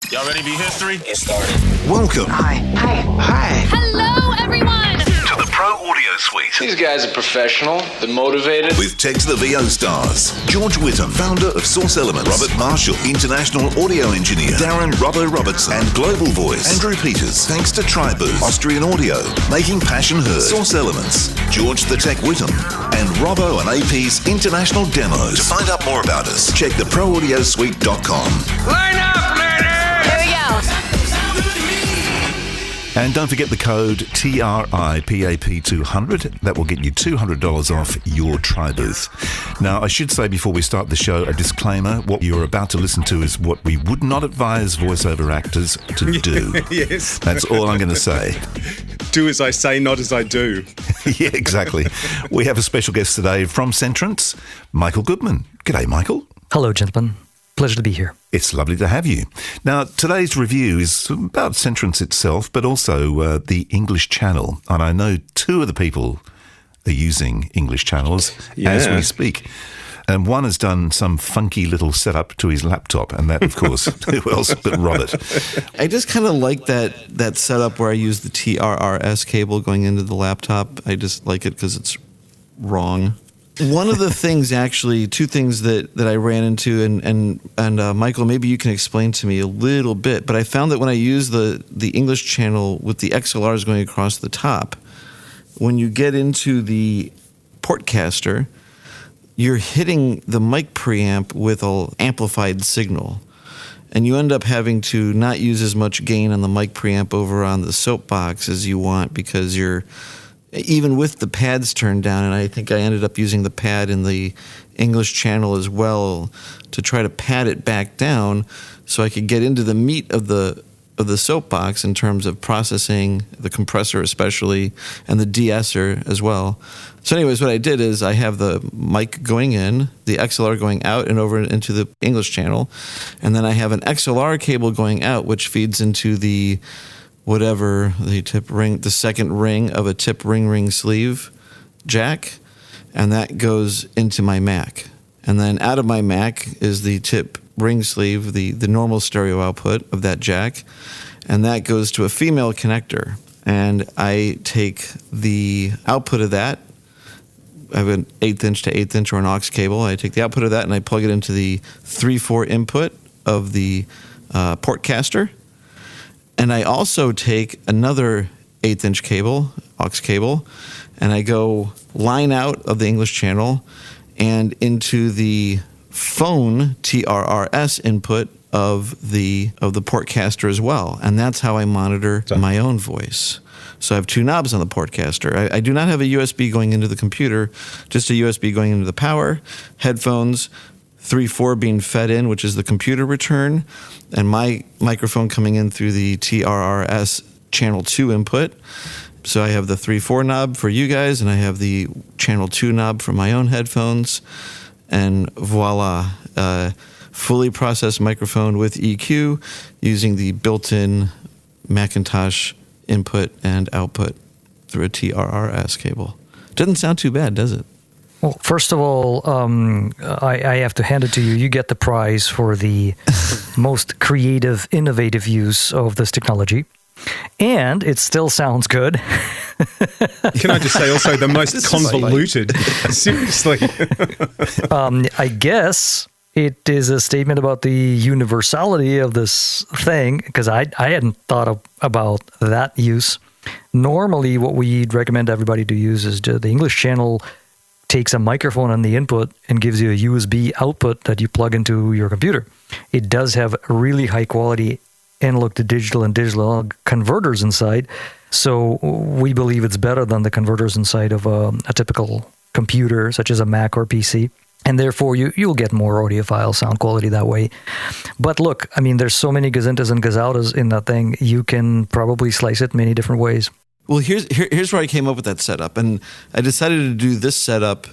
Y'all ready to be history? Get started. Welcome. Hi. Hello, everyone. To the Pro Audio Suite. These guys are professional. They're motivated. With Tech to the VO stars. George Whittam, founder of Source Elements. Robert Marshall, international audio engineer. Darren Robbo Robertson and Global Voice. Andrew Peters, thanks to Tribooth. Austrian Audio, making passion heard. Source Elements. George the Tech Whittam. And Robbo and AP's international demos. To find out more about us, check theproaudiosuite.com. Line up, ladies! Here we go. And don't forget the code TRIPAP200. That will get you $200 off your Tribooth. Now, I should say before we start the show, a disclaimer. What you're about to listen to is what we would not advise voiceover actors to do. Yes. That's all I'm going to say. Do as I say, not as I do. Yeah, exactly. We have a special guest today from Centrance, Michael Goodman. G'day, Michael. Hello, gentlemen. Pleasure to be here. It's lovely to have you. Now, today's review is about Centrance itself, but also the English channel. And I know two of the people are using English channels as we speak. And one has done some funky little setup to his laptop, and that, of course, who else but Robert? I just kind of like that setup where I use the TRRS cable going into the laptop. I just like it because it's wrong. One of the things, actually, two things that I ran into, and Michael, maybe you can explain to me a little bit, but I found that when I use the English channel with the XLRs going across the top, when you get into the Portcaster, you're hitting the mic preamp with an amplified signal. And you end up having to not use as much gain on the mic preamp over on the SoBox as you want, because you're, even with the pads turned down, and I think I ended up using the pad in the English channel as well to try to pad it back down so I could get into the meat of the SoBox in terms of processing, the compressor especially, and the de-esser as well. So anyways, what I did is I have the mic going in, the XLR going out and over into the English channel, and then I have an XLR cable going out which feeds into the whatever, the tip ring, the second ring of a tip ring sleeve jack, and that goes into my Mac. And then out of my Mac is the tip ring sleeve, the normal stereo output of that jack, and that goes to a female connector. And I take the output of that, I have an 1/8 inch to 1/8 inch or an aux cable. I take the output of that and I plug it into the 3/4 input of the Portcaster. And I also take another 1/8 inch cable, aux cable, and I go line out of the English channel and into the phone TRRS input of the Portcaster as well. And that's how I monitor my own voice. So I have two knobs on the Portcaster. I do not have a USB going into the computer, just a USB going into the power, headphones, 3/4 being fed in, which is the computer return, and my microphone coming in through the TRRS channel 2 input. So I have the 3/4 knob for you guys, and I have the channel 2 knob for my own headphones, and voila, fully processed microphone with EQ using the built-in Macintosh input and output through a TRRS cable. Doesn't sound too bad, does it? Well, first of all, I have to hand it to you. You get the prize for the most creative, innovative use of this technology. And it still sounds good. Can I just say also the most convoluted? Seriously. I guess it is a statement about the universality of this thing, because I hadn't thought about that use. Normally, what we'd recommend everybody to use is the English channel takes a microphone on the input and gives you a USB output that you plug into your computer. It does have really high quality analog to digital and digital converters inside. So we believe it's better than the converters inside of a typical computer, such as a Mac or PC. And therefore, you'll get more audiophile sound quality that way. But look, I mean, there's so many gazintas and gazautas in that thing, you can probably slice it many different ways. Well, here's where I came up with that setup. And I decided to do this setup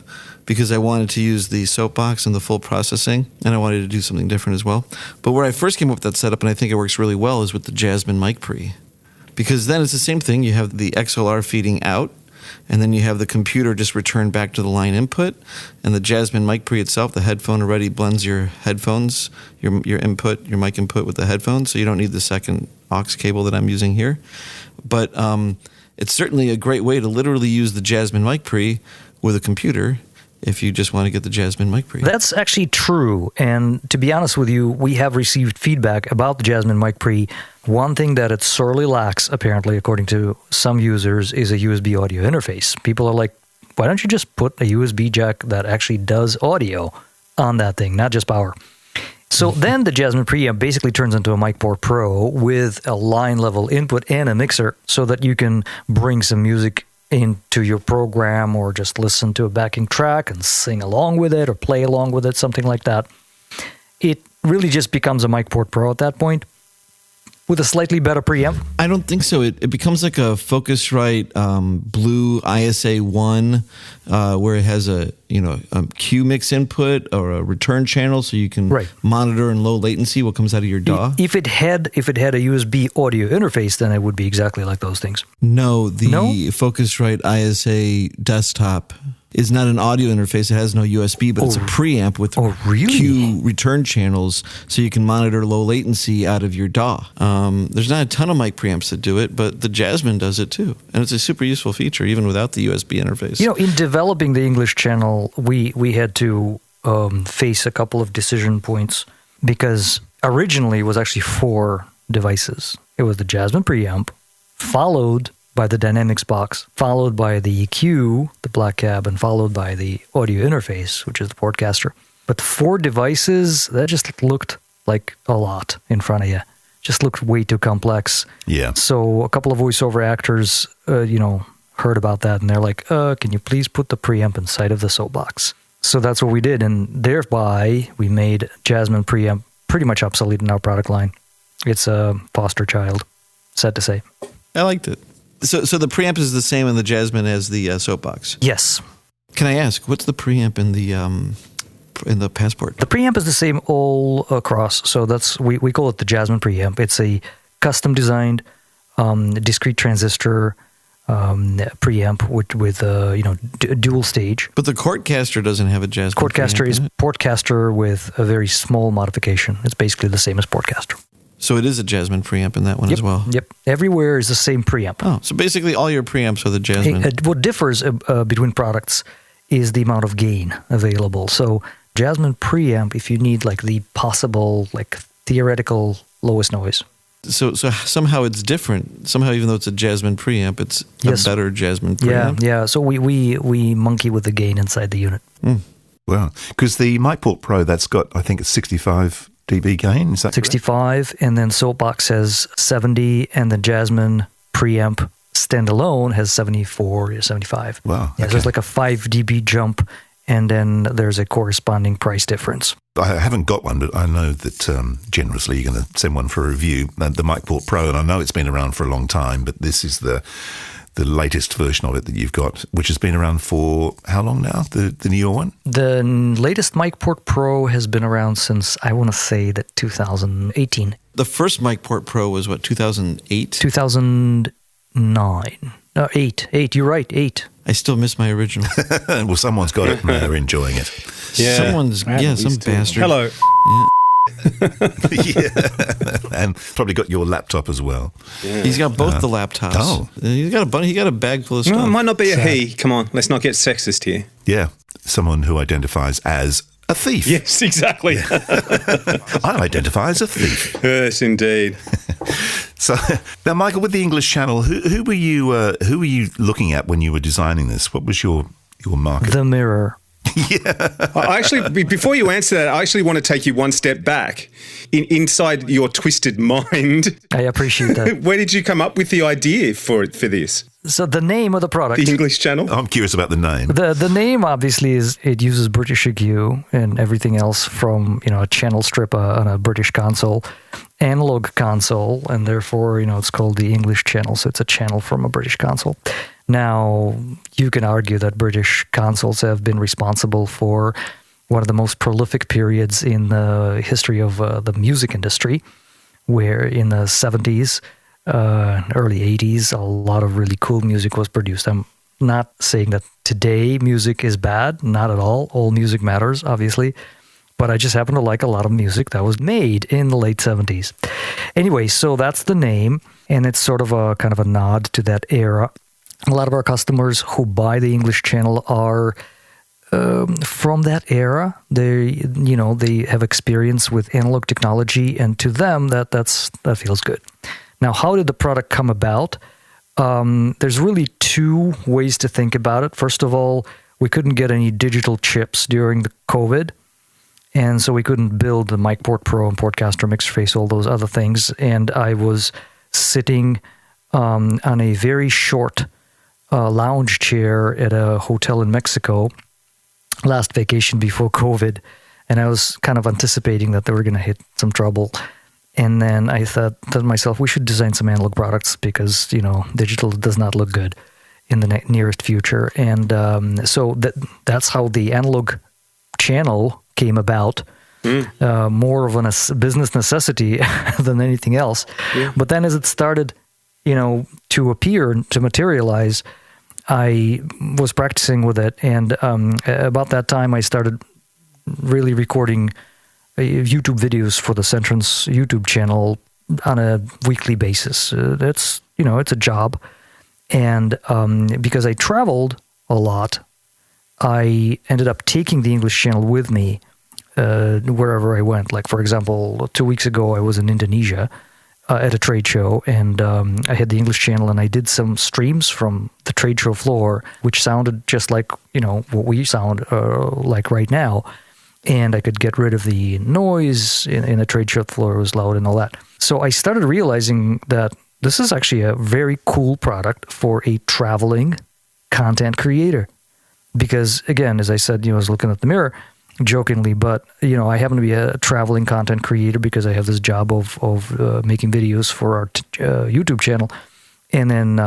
because I wanted to use the SoBox and the full processing, and I wanted to do something different as well. But where I first came up with that setup, and I think it works really well, is with the Jasmine mic pre. Because then it's the same thing. You have the XLR feeding out, and then you have the computer just return back to the line input, and the Jasmine mic pre itself, the headphone already blends your headphones, your input, your mic input with the headphones, so you don't need the second aux cable that I'm using here. But it's certainly a great way to literally use the Jasmine mic pre with a computer if you just want to get the Jasmine mic pre. That's actually true. And to be honest with you, we have received feedback about the Jasmine mic pre. One thing that it sorely lacks, apparently, according to some users, is a USB audio interface. People are like, why don't you just put a USB jack that actually does audio on that thing, not just power? So then the Jasmine Preamp basically turns into a Mic Port Pro with a line-level input and a mixer so that you can bring some music into your program or just listen to a backing track and sing along with it or play along with it, something like that. It really just becomes a Mic Port Pro at that point with a slightly better preamp. I don't think so. It becomes like a Focusrite Blue ISA 1 where it has a Q mix input or a return channel so you can monitor in low latency what comes out of your DAW. If it had a USB audio interface, then it would be exactly like those things. No, the Focusrite ISA desktop is not an audio interface. It has no USB, but it's a preamp with Q return channels so you can monitor low latency out of your DAW. There's not a ton of mic preamps that do it, but the Jasmine does it too. And it's a super useful feature even without the USB interface. In developing the English channel, we had to face a couple of decision points because originally it was actually 4 devices. It was the Jasmine preamp, followed by the Dynamics box, followed by the EQ, the black cab, and followed by the audio interface, which is the Portcaster. But 4 devices, that just looked like a lot in front of you. Just looked way too complex. Yeah. So a couple of voiceover actors, heard about that, and they're like, can you please put the preamp inside of the SoBox? So that's what we did, and thereby we made Jasmine preamp pretty much obsolete in our product line. It's a foster child, sad to say. I liked it. So the preamp is the same in the Jasmine as the SoBox? Yes. Can I ask, what's the preamp in the Passport? The preamp is the same all across. So that's we call it the Jasmine preamp. It's a custom designed discrete transistor preamp with dual stage. But the Portcaster doesn't have a Jasmine Portcaster preamp, is Portcaster with a very small modification. It's basically the same as Portcaster. So it is a Jasmine preamp in that one as well? Yep. Everywhere is the same preamp. Oh, so basically all your preamps are the Jasmine. What differs between products is the amount of gain available. So Jasmine preamp, if you need like the possible, like theoretical lowest noise. So somehow it's different. Somehow, even though it's a Jasmine preamp, it's a better Jasmine preamp. Yeah. So we monkey with the gain inside the unit. Well, because the Mic Port Pro, that's got, I think it's 65 dB gain, is that 65, correct? And then SoBox has 70, and the Jasmine preamp standalone has 74 or 75. Wow. Yeah, Okay. so there's like a 5 dB jump, and then there's a corresponding price difference. I haven't got one, but I know that generously you're going to send one for a review, the Mic Port Pro, and I know it's been around for a long time, but this is the latest version of it that you've got, which has been around for how long now, the newer one? The latest Mic Port Pro has been around since, I want to say, that 2018. The first Mic Port Pro was what, 2008? 2009. 8. You're right, 8. I still miss my original. Well, someone's got it and they're enjoying it. Yeah. Some bastard. Hello. Yeah. And probably got your laptop as well. Yeah. He's got both the laptops. Oh. He got a bag full of stuff. No, it might not be a he. Come on, let's not get sexist here. Yeah. Someone who identifies as a thief. Yes, exactly. I identify as a thief. Yes, indeed. So now, Michael, with the English channel, who were you looking at when you were designing this? What was your market? The Mirror. I actually, before you answer that, I actually want to take you one step back inside your twisted mind. I appreciate that. Where did you come up with the idea for this? So the name of the product. The English channel? I'm curious about the name. The name obviously it uses British EQ and everything else from a channel strip on a British console, analog console, and therefore it's called the English channel. So it's a channel from a British console. Now, you can argue that British consoles have been responsible for one of the most prolific periods in the history of the music industry, where in the 70s, early 80s, a lot of really cool music was produced. I'm not saying that today music is bad, not at all. All music matters, obviously. But I just happen to like a lot of music that was made in the late 70s. Anyway, so that's the name, and it's sort of a kind of a nod to that era. A lot of our customers who buy the English channel are from that era. They have experience with analog technology, and to them, that feels good. Now, how did the product come about? There's really two ways to think about it. First of all, we couldn't get any digital chips during the COVID, and so we couldn't build the Mic Port Pro and Portcaster mixer face, all those other things. And I was sitting on a very short lounge chair at a hotel in Mexico last vacation before COVID, and I was kind of anticipating that they were going to hit some trouble. And then I thought to myself, we should design some analog products because, digital does not look good in the nearest future. And so that's how the analog channel came about, more of a business necessity than anything else. Yeah. But then as it started, to appear, to materialize, I was practicing with it. And about that time, I started really recording YouTube videos for the Centrance YouTube channel on a weekly basis. It's a job. And because I traveled a lot, I ended up taking the English channel with me wherever I went. Like, for example, 2 weeks ago, I was in Indonesia at a trade show, and I had the English channel, and I did some streams from the trade show floor, which sounded just like, what we sound like right now. And I could get rid of the noise in a trade show floor. It was loud and all that. So I started realizing that this is actually a very cool product for a traveling content creator. Because, again, as I said, I was looking at the mirror jokingly, but, I happen to be a traveling content creator because I have this job of making videos for our YouTube channel. And then,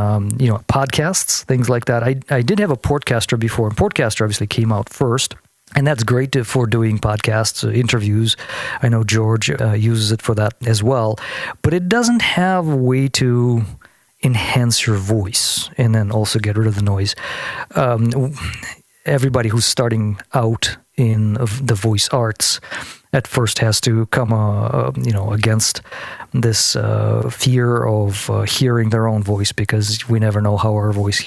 podcasts, things like that. I did have a Portcaster before, and Portcaster obviously came out first. And that's great for doing podcasts, interviews. I know George uses it for that as well. But it doesn't have a way to enhance your voice and then also get rid of the noise. Everybody who's starting out in the voice arts at first has to come, against this fear of hearing their own voice, because we never know how our voice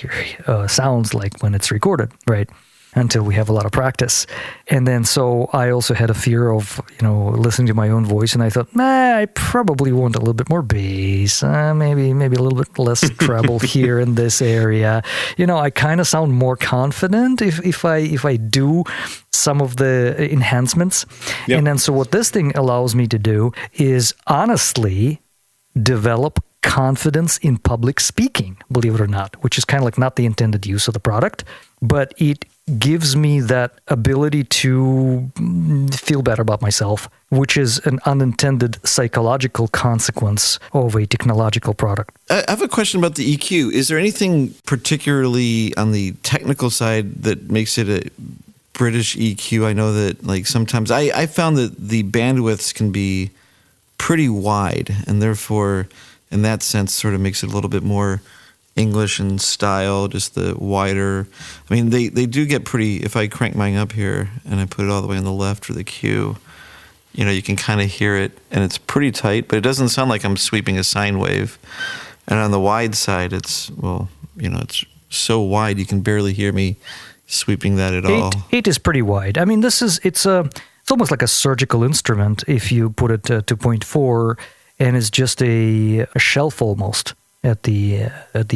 sounds like when it's recorded, right? Until we have a lot of practice. And then so I also had a fear of, listening to my own voice, and I thought, I probably want a little bit more bass, maybe a little bit less treble here in this area. I kind of sound more confident if I do some of the enhancements. Yep. And then so what this thing allows me to do is honestly develop confidence in public speaking, believe it or not, which is kind of like not the intended use of the product, but it gives me that ability to feel better about myself, which is an unintended psychological consequence of a technological product. I have a question about the EQ. Is there anything particularly on the technical side that makes it a British EQ? I know that sometimes I found that the bandwidths can be pretty wide, and therefore in that sense sort of makes it a little bit more English in style, just the wider. I mean, they do get pretty, if I crank mine up here and I put it all the way on the left for the Q, you can kind of hear it, and it's pretty tight, but it doesn't sound like I'm sweeping a sine wave. And on the wide side, it's so wide you can barely hear me sweeping that at all. 8 is pretty wide. I mean, it's almost like a surgical instrument if you put it to 2.4, and it's just a shelf almost at the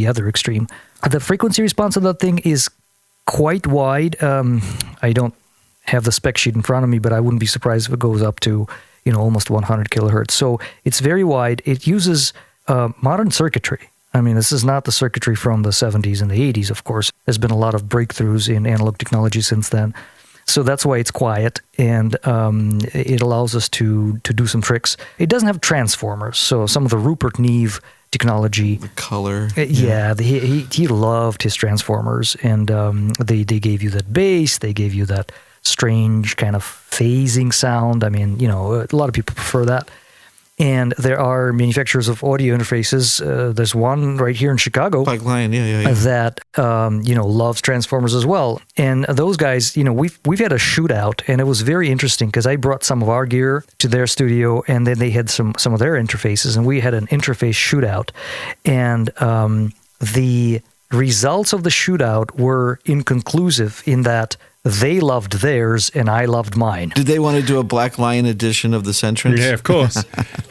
other extreme. The frequency response of that thing is quite wide. I don't have the spec sheet in front of me, but I wouldn't be surprised if it goes up to almost 100 kilohertz. So it's very wide. It uses modern circuitry. I mean, this is not the circuitry from the 70s and the 80s, of course. There's been a lot of breakthroughs in analog technology since then. So that's why it's quiet, and it allows us to do some tricks. It doesn't have transformers, so some of the Rupert Neve technology. The color. He loved his transformers, and they gave you that bass, they gave you that strange kind of phasing sound. I mean, a lot of people prefer that. And there are manufacturers of audio interfaces. There's one right here in Chicago. Black Lion, yeah. That loves transformers as well. And those guys, we've had a shootout, and it was very interesting because I brought some of our gear to their studio, and then they had some of their interfaces, and we had an interface shootout. And the results of the shootout were inconclusive in that they loved theirs and I loved mine. Did they want to do a Black Lion edition of the Centrance? Yeah, of course.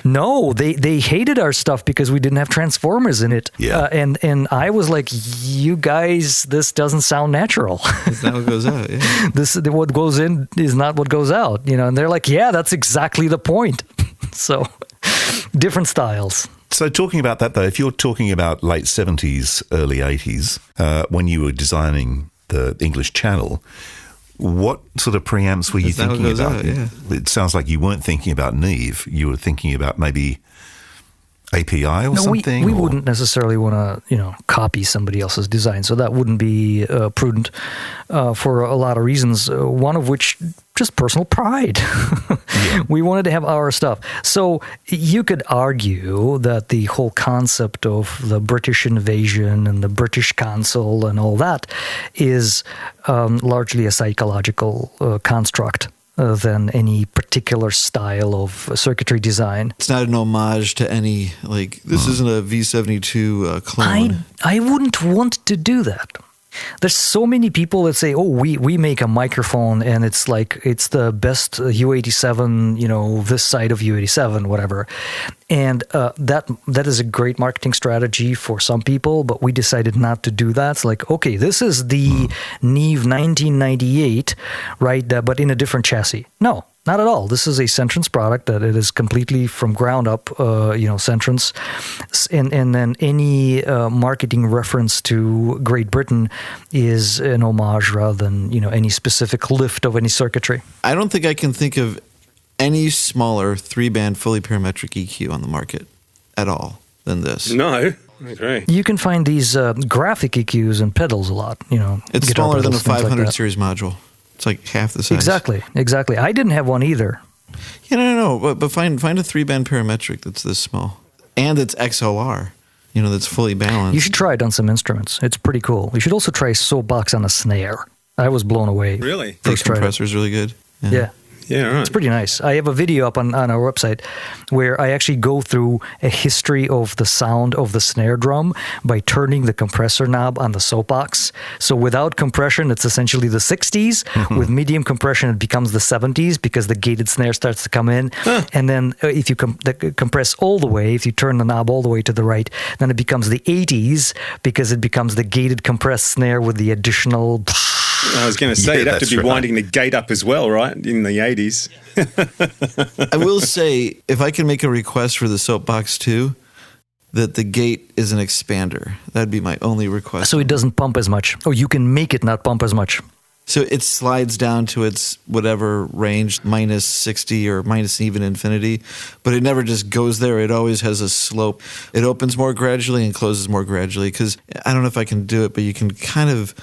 No, they hated our stuff because we didn't have transformers in it. Yeah. And I was like, you guys, this doesn't sound natural. Is that what goes out? Yeah. What goes in is not what goes out, and they're like, yeah, that's exactly the point. So different styles. So talking about that, though, if you're talking about late 70s, early 80s, when you were designing the English channel, what sort of preamps were you thinking about? Yeah. It sounds like you weren't thinking about Neve. You were thinking about maybe API or something? We wouldn't necessarily want to, copy somebody else's design. So that wouldn't be prudent for a lot of reasons. One of which, just personal pride. Yeah. We wanted to have our stuff. So you could argue that the whole concept of the British invasion and the British console and all that is largely a psychological construct than any particular style of circuitry design. It's not an homage to any, this isn't a V72 clone. I wouldn't want to do that. There's so many people that say, oh, we make a microphone and it's the best U87, this side of U87, whatever. And that is a great marketing strategy for some people, but we decided not to do that. It's like, okay, this is the Neve 1998, right? But in a different chassis. No, not at all. This is a Centrance product that it is completely from ground up, Centrance. And then any marketing reference to Great Britain is an homage rather than, any specific lift of any circuitry. I don't think I can think of any smaller 3-band fully parametric EQ on the market at all than this. No, I agree. You can find these graphic EQs and pedals a lot, It's smaller than a 500 series module. It's like half the size. Exactly. I didn't have one either. Yeah, no. But find a 3-band parametric that's this small. And it's XLR, that's fully balanced. You should try it on some instruments. It's pretty cool. You should also try SoBox on a snare. I was blown away. Really? The compressor's really good. Yeah. Yeah, right. It's pretty nice. I have a video up on our website where I actually go through a history of the sound of the snare drum by turning the compressor knob on the SoBox. So without compression, it's essentially the 60s. With medium compression, it becomes the 70s because the gated snare starts to come in. And then if you compress all the way, if you turn the knob all the way to the right, then it becomes the 80s because it becomes the gated compressed snare with the additional... I was going to say, you'd have to be winding the gate up as well, right, in the 80s. I will say, if I can make a request for the SoBox 2, that the gate is an expander. That'd be my only request. So it doesn't pump as much. Or you can make it not pump as much. So it slides down to its whatever range, minus 60 or minus even infinity, but it never just goes there. It always has a slope. It opens more gradually and closes more gradually because I don't know if I can do it, but you can kind of...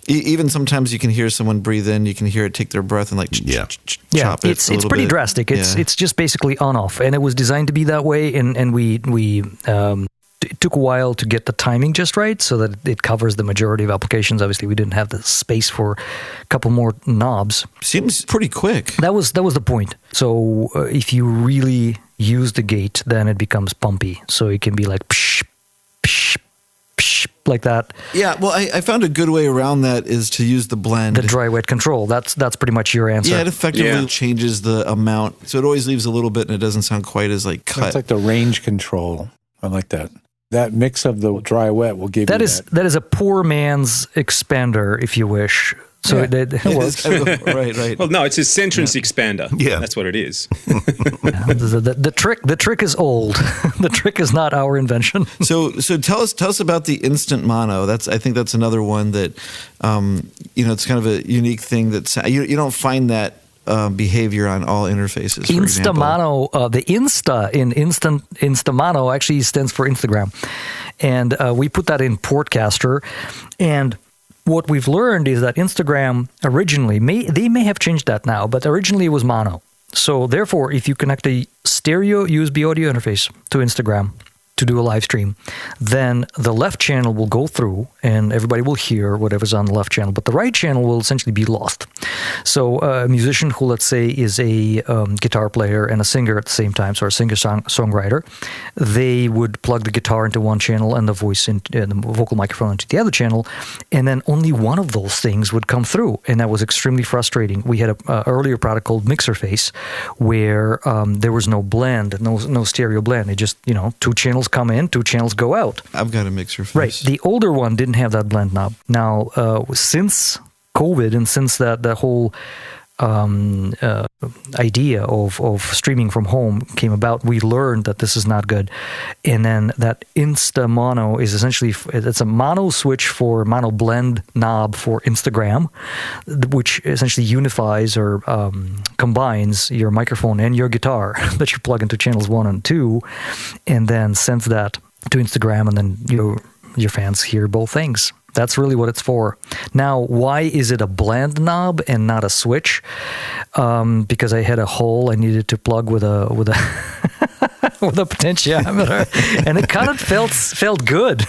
Even sometimes you can hear someone breathe in, you can hear it take their breath and chop it. It's pretty drastic. It's just basically on off, and it was designed to be that way. And we it took a while to get the timing just right so that it covers the majority of applications. Obviously, we didn't have the space for a couple more knobs. Seems pretty quick. That was the point. So if you really use the gate, then it becomes pumpy. So it can be like psh, psh, psh, like that. Yeah, well, I found a good way around that is to use the blend. The dry wet control. That's pretty much your answer. Yeah, it effectively changes the amount. So it always leaves a little bit and it doesn't sound quite as cut. It's like the range control. I like that. That mix of the dry wet will give you that. That is a poor man's expander, if you wish. So it works. Right. Well, no, it's a Centrance expander. Yeah, that's what it is. The trick is old. The trick is not our invention. So tell us about the Instamano. I think that's another one that it's kind of a unique thing that you don't find that behavior on all interfaces. Instamano, the Insta in Instamano actually stands for Instagram, and we put that in Portcaster. And what we've learned is that Instagram originally they may have changed that now, but originally it was mono. So therefore, if you connect a stereo USB audio interface to Instagram to do a live stream, then the left channel will go through and everybody will hear whatever's on the left channel, but the right channel will essentially be lost. So a musician who, let's say, is a guitar player and a singer at the same time, so a singer-songwriter, they would plug the guitar into one channel and the voice and the vocal microphone into the other channel, and then only one of those things would come through, and that was extremely frustrating. We had an earlier product called Mixerface where there was no blend, no stereo blend. It just, two channels come in, two channels go out. I've got a Mixerface. Right. The older one didn't have that blend knob. Now, since COVID and since that whole idea of streaming from home came about, we learned that this is not good. And then that Instamano is essentially, it's a mono switch for mono blend knob for Instagram, which essentially unifies or combines your microphone and your guitar that you plug into channels 1 and 2, and then sends that to Instagram, and then your fans hear both things. That's really what it's for. Now, why is it a blend knob and not a switch? Because I had a hole I needed to plug with a with a potentiometer, and it kind of felt good.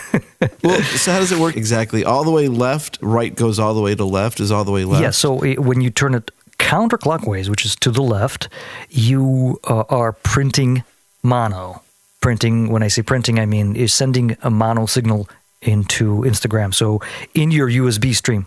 Well, so how does it work exactly? All the way left, right goes all the way to left is all the way left? Yeah, so when you turn it counterclockwise, which is to the left, you are printing mono. Printing, when I say printing, I mean is sending a mono signal into Instagram. So in your USB stream.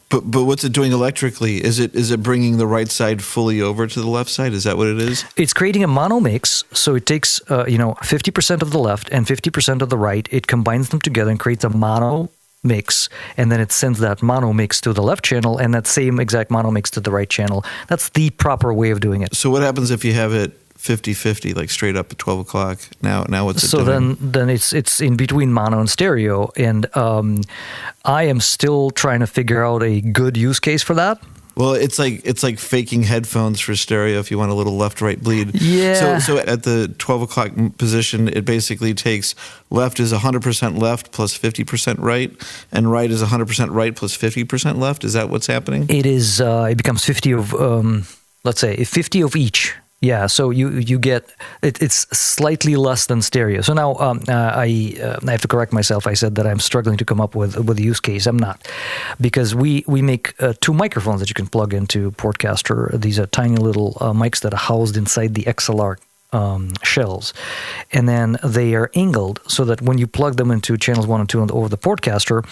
But what's it doing electrically? Is it bringing the right side fully over to the left side? Is that what it is? It's creating a mono mix. So it takes 50% of the left and 50% of the right. It combines them together and creates a mono mix, and then it sends that mono mix to the left channel and that same exact mono mix to the right channel. That's the proper way of doing it. So what happens if you have it 50-50, like straight up at 12 o'clock? Now what's it doing? So then it's in between mono and stereo, and I am still trying to figure out a good use case for that. Well, it's like faking headphones for stereo if you want a little left-right bleed. Yeah. So at the 12 o'clock position, it basically takes left is 100% left plus 50% right, and right is 100% right plus 50% left. Is that what's happening? It is. It becomes 50 of, let's say, 50 of each. Yeah, so you get it's slightly less than stereo. So now I have to correct myself. I said that I'm struggling to come up with a use case. I'm not, because we make two microphones that you can plug into Portcaster. These are tiny little mics that are housed inside the XLR shells, and then they are angled so that when you plug them into channels 1 and 2 over the Portcaster,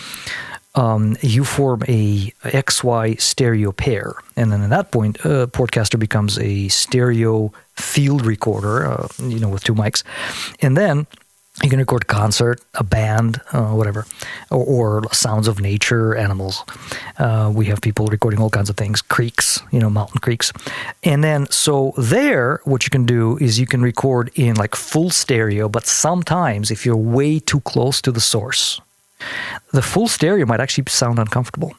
you form a XY stereo pair. And then at that point, Portcaster becomes a stereo field recorder, with two mics. And then you can record a concert, a band, whatever, or sounds of nature, animals. We have people recording all kinds of things, creeks, mountain creeks. And then, so there, what you can do is you can record in like full stereo, but sometimes if you're way too close to the source, the full stereo might actually sound uncomfortable.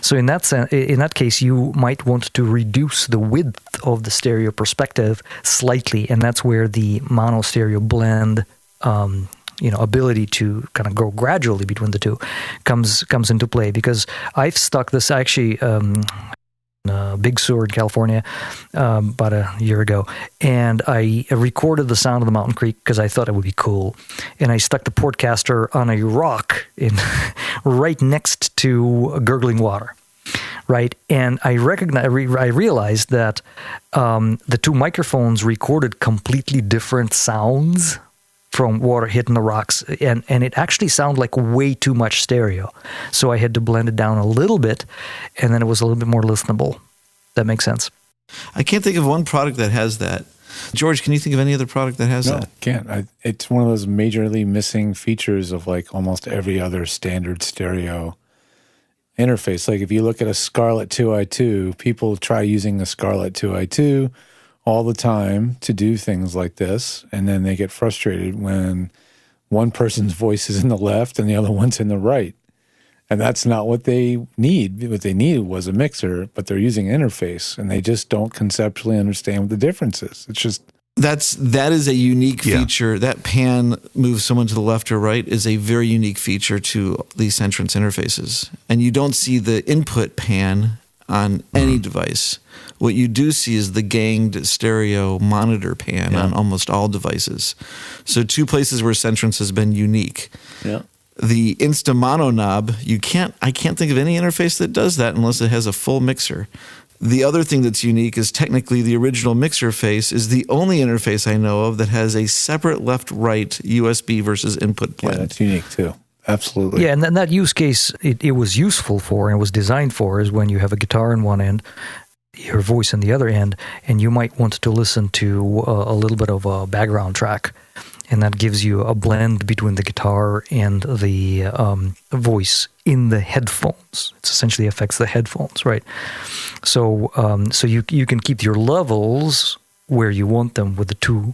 So in that case, you might want to reduce the width of the stereo perspective slightly, and that's where the mono stereo blend, ability to kind of go gradually between the two comes into play. Because I've stuck this actually. Big Sur in California about a year ago, and I recorded the sound of the mountain creek because I thought it would be cool, and I stuck the Portcaster on a rock right next to gurgling water, right? And I realized that the two microphones recorded completely different sounds from water hitting the rocks, and it actually sounded like way too much stereo. So I had to blend it down a little bit, and then it was a little bit more listenable. That makes sense. I can't think of one product that has that. George, can you think of any other product that has that? No, can't. It's one of those majorly missing features of like almost every other standard stereo interface. Like if you look at a Scarlett 2i2, people try using a Scarlett 2i2 all the time to do things like this, and then they get frustrated when one person's voice is in the left and the other one's in the right. And that's not what they need. What they needed was a mixer, but they're using interface, and they just don't conceptually understand what the difference is. It's just... That is a unique feature. That pan moves someone to the left or right is a very unique feature to these Centrance interfaces. And you don't see the input pan on any device. What you do see is the ganged stereo monitor pan on almost all devices. So 2 places where Centrance has been unique. Yeah. The Instamano knob, I can't think of any interface that does that unless it has a full mixer. The other thing that's unique is technically the original mixer face is the only interface I know of that has a separate left-right USB versus input blend. Yeah, that's unique too. Absolutely. Yeah, and then that use case it was useful for and was designed for is when you have a guitar in one end, your voice in the other end, and you might want to listen to a little bit of a background track. And that gives you a blend between the guitar and the voice in the headphones. It essentially affects the headphones, right? So you can keep your levels where you want them with the 2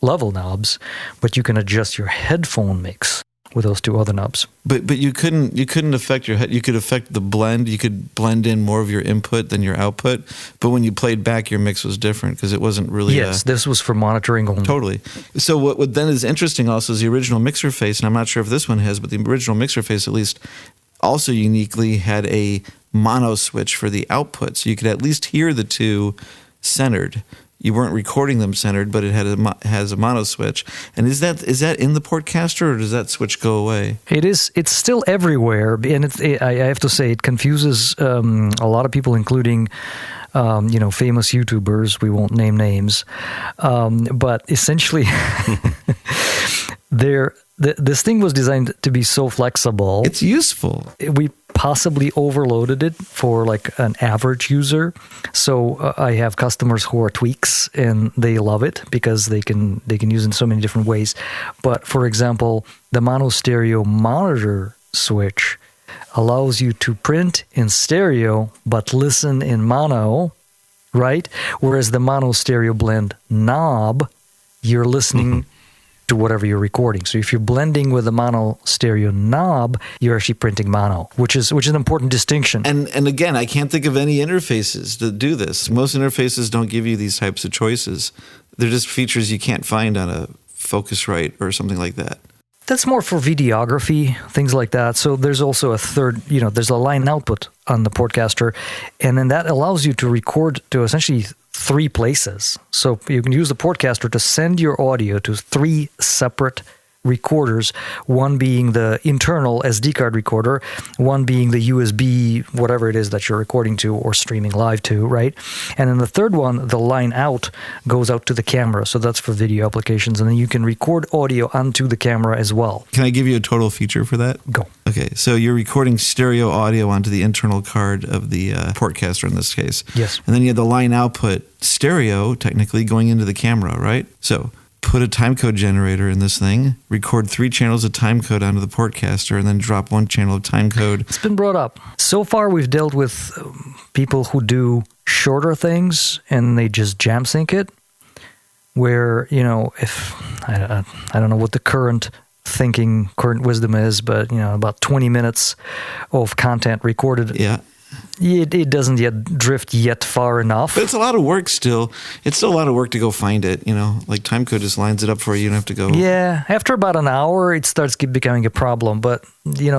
level knobs, but you can adjust your headphone mix with those 2 other knobs. But you couldn't affect your head. You could affect the blend. You could blend in more of your input than your output. But when you played back, your mix was different because it wasn't really. Yes, this was for monitoring only. Totally. So what then is interesting also is the original mixer face, and I'm not sure if this one has, but the original mixer face at least also uniquely had a mono switch for the output, so you could at least hear the 2 centered. You weren't recording them centered, but it has a mono switch. And is that in the Portcaster, or does that switch go away? It's still everywhere, and I have to say it confuses a lot of people, including famous YouTubers. We won't name names, but essentially, this thing was designed to be so flexible. It's useful. We possibly overloaded it for like an average user. So I have customers who are tweaks and they love it because they can use it in so many different ways. But for example, the mono stereo monitor switch allows you to print in stereo but listen in mono, right? Whereas the mono stereo blend knob, you're listening to whatever you're recording. So if you're blending with a mono stereo knob, you're actually printing mono, which is an important distinction. And again, I can't think of any interfaces that do this. Most interfaces don't give you these types of choices. They're just features you can't find on a Focusrite or something like that. That's more for videography, things like that. So there's also a third, there's a line output on the Portcaster, and then that allows you to record to essentially 3 places. So you can use the Portcaster to send your audio to 3 separate recorders, one being the internal SD card recorder, one being the USB, whatever it is that you're recording to or streaming live to, right? And then the third one, the line out, goes out to the camera. So that's for video applications. And then you can record audio onto the camera as well. Can I give you a total feature for that? Go. Okay, so you're recording stereo audio onto the internal card of the Portcaster in this case. Yes. And then you have the line output stereo, technically, going into the camera, right? So put a timecode generator in this thing, record 3 channels of timecode onto the Portcaster, and then drop 1 channel of timecode. It's been brought up. So far, we've dealt with people who do shorter things and they just jam sync it, where, if I don't know what the current wisdom is, but, about 20 minutes of content recorded. Yeah. It doesn't yet drift far enough. But it's a lot of work still. It's still a lot of work to go find it, Like timecode just lines it up for you. You don't have to go. Yeah, after about an hour, it starts becoming a problem. But,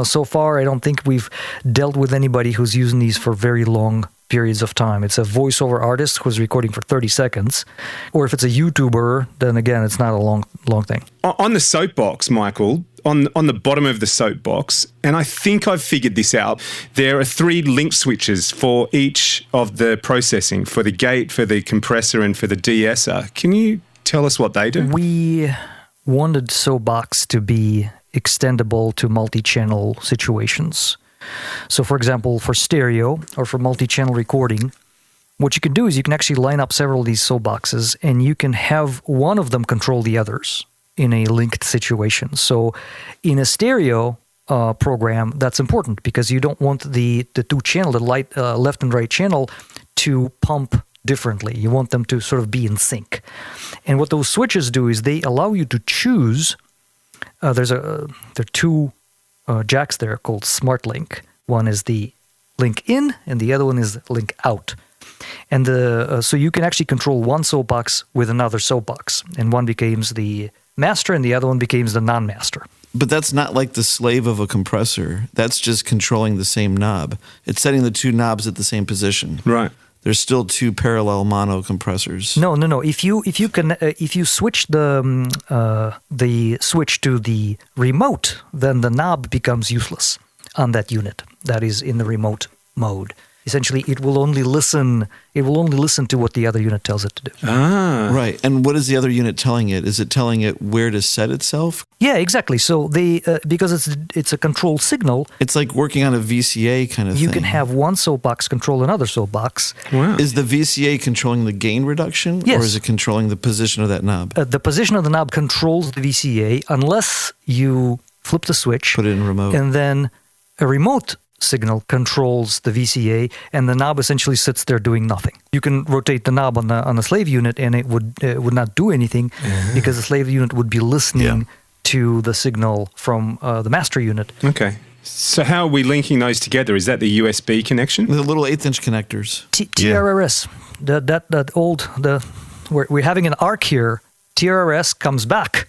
so far, I don't think we've dealt with anybody who's using these for very long periods of time. It's a voiceover artist who's recording for 30 seconds. Or if it's a YouTuber, then again, it's not a long thing. On the SoBox, Michael, on the bottom of the SoBox, and I think I've figured this out, there are 3 link switches for each of the processing, for the gate, for the compressor, and for the de-esser. Can you tell us what they do? We wanted SoBox to be extendable to multi-channel situations. So, for example, for stereo or for multi-channel recording, what you can do is you can actually line up several of these SoBoxes, and you can have one of them control the others in a linked situation. So in a stereo program, that's important because you don't want the 2 channel, the left and right channel, to pump differently. You want them to sort of be in sync. And what those switches do is they allow you to choose. There are 2 jacks there called Smart Link. One is the link in, and the other one is link out. And so you can actually control one SoBox with another SoBox, and one becomes the master, and the other one becomes the non-master. But that's not like the slave of a compressor. That's just controlling the same knob. It's setting the 2 knobs at the same position. Right. there's still two parallel mono compressors. No. If you switch the switch to the remote, then the knob becomes useless on that unit that is in the remote mode. Essentially, it will only listen to what the other unit tells it to do. Ah. Right. And what is the other unit telling it? Is it telling it where to set itself? Yeah, exactly. So because it's a control signal, It's like working on a VCA kind of thing. you can have one SoBox control another SoBox. Wow. Is the VCA controlling the gain reduction? Yes. Or is it controlling the position of that knob? The position of the knob controls the VCA unless you flip the switch, Put it in remote. and then a remote signal controls the VCA, and the knob essentially sits there doing nothing. You can rotate the knob on the slave unit, and it would not do anything because the slave unit would be listening to the signal from the master unit. Okay. So how are we linking those together? Is that the USB connection? The little 1/8" connectors. TRRS, that old we're having an arc here. TRRS comes back.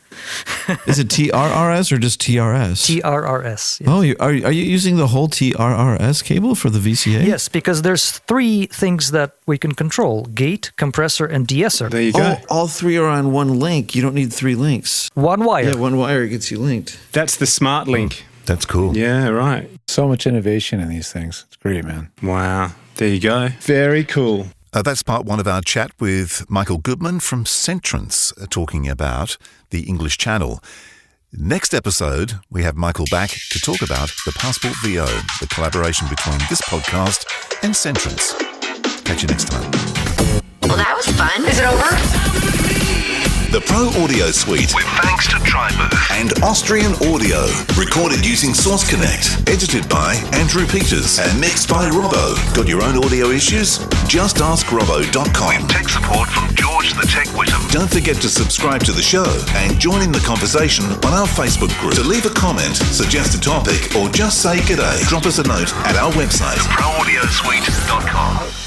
Is it TRRS or just TRS? TRRS. Yes. Oh, are you using the whole TRRS cable for the VCA? Yes, because there's 3 things that we can control: gate, compressor, and de-esser. There you go. All 3 are on one link. You don't need 3 links. One wire. Yeah, one wire gets you linked. That's the smart link. That's cool. Yeah, right. So much innovation in these things. It's great, man. Wow. There you go. Very cool. That's part one of our chat with Michael Goodman from Centrance, talking about the English channel. Next episode, we have Michael back to talk about the Passport VO, the collaboration between this podcast and Centrance. Catch you next time. Well, that was fun. Is it over? The Pro Audio Suite, with thanks to Tribooth and Austrian Audio. Recorded using Source Connect. Edited by Andrew Peters and mixed by Robbo. Got your own audio issues? Just ask Robbo.com. With tech support from George the Tech Whittam. Don't forget to subscribe to the show and join in the conversation on our Facebook group. To leave a comment, suggest a topic, or just say g'day, drop us a note at our website, theproaudiosuite.com.